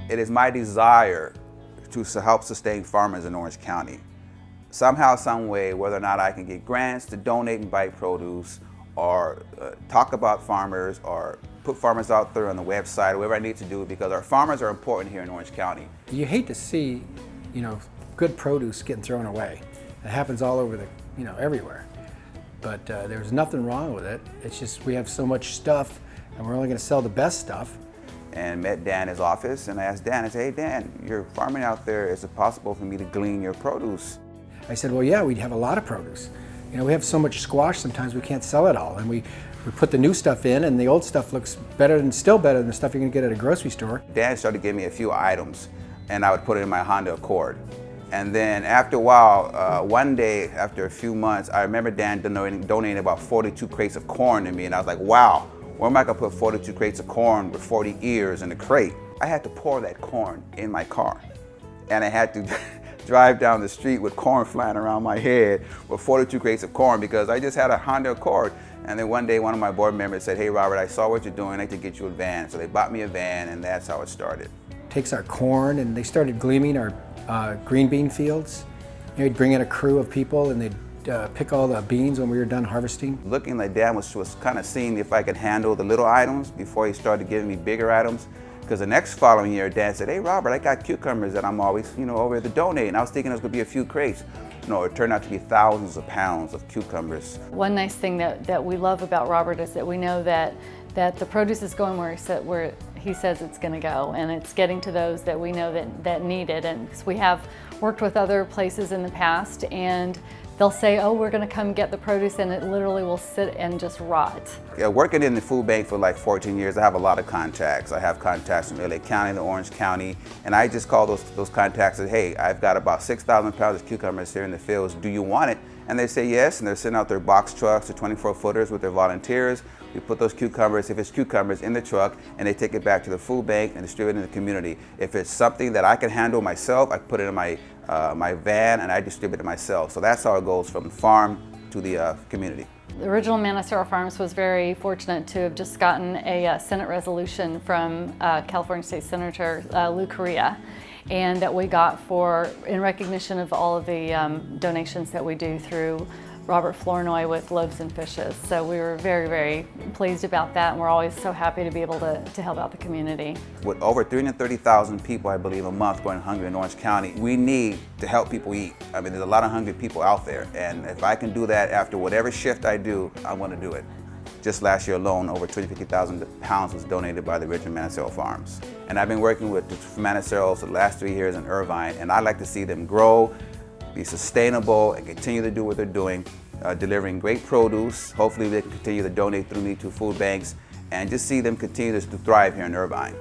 It is my desire to help sustain farmers in Orange County. Somehow, some way, whether or not I can get grants to donate and buy produce, or talk about farmers, or put farmers out there on the website, or whatever I need to do, because our farmers are important here in Orange County. You hate to see, good produce getting thrown away. It happens all over everywhere. But there's nothing wrong with it. It's just we have so much stuff, and we're only going to sell the best stuff. And met Dan in his office, and I asked Dan, I said, hey Dan, you're farming out there, is it possible for me to glean your produce? I said, well, yeah, we'd have a lot of produce. We have so much squash sometimes we can't sell it all, and we put the new stuff in, and the old stuff looks still better than the stuff you're going to get at a grocery store. Dan started giving me a few items, and I would put it in my Honda Accord. And then after a while, one day, after a few months, I remember Dan donating about 42 crates of corn to me, and I was like, wow, where am I going to put 42 crates of corn with 40 ears in a crate? I had to pour that corn in my car, and I had to drive down the street with corn flying around my head with 42 crates of corn, because I just had a Honda Accord. And then one day, one of my board members said, hey Robert, I saw what you're doing, I'd like to get you a van. So they bought me a van, and that's how it started. Takes our corn, and they started gleaming our green bean fields. They'd bring in a crew of people, and they'd pick all the beans when we were done harvesting. Looking like Dan was kind of seeing if I could handle the little items before he started giving me bigger items. Because the next following year, Dan said, hey Robert, I got cucumbers that I'm always, over to donate. And I was thinking it was going to be a few crates. No, it turned out to be thousands of pounds of cucumbers. One nice thing that we love about Robert is that we know that the produce is going where he says it's going to go, and it's getting to those that we know that need it. And we have worked with other places in the past, and they'll say, oh, we're going to come get the produce, and it literally will sit and just rot. Yeah, working in the food bank for like 14 years, I have a lot of contacts. I have contacts from LA County to Orange County, and I just call those contacts and say, hey, I've got about 6,000 pounds of cucumbers here in the fields. Do you want it? And they say yes, and they're sending out their box trucks, the 24-footers with their volunteers. We put those cucumbers, if it's cucumbers, in the truck, and they take it back to the food bank and distribute it in the community. If it's something that I can handle myself, I put it in my van and I distribute it myself. So that's how it goes from the farm to the community. The original Manassero Farms was very fortunate to have just gotten a Senate resolution from California State Senator Lou Correa, and that we got in recognition of all of the donations that we do through Robert Flournoy with Loaves and Fishes. So we were very, very pleased about that, and we're always so happy to be able to help out the community. With over 330,000 people, I believe, a month going hungry in Orange County, we need to help people eat. I mean, there's a lot of hungry people out there, and if I can do that after whatever shift I do, I want to do it. Just last year alone, over 250,000 pounds was donated by the original Manassero Farms. And I've been working with Manassero for the last 3 years in Irvine, and I'd like to see them grow, be sustainable, and continue to do what they're doing, delivering great produce. Hopefully they can continue to donate through me to food banks, and just see them continue to thrive here in Irvine.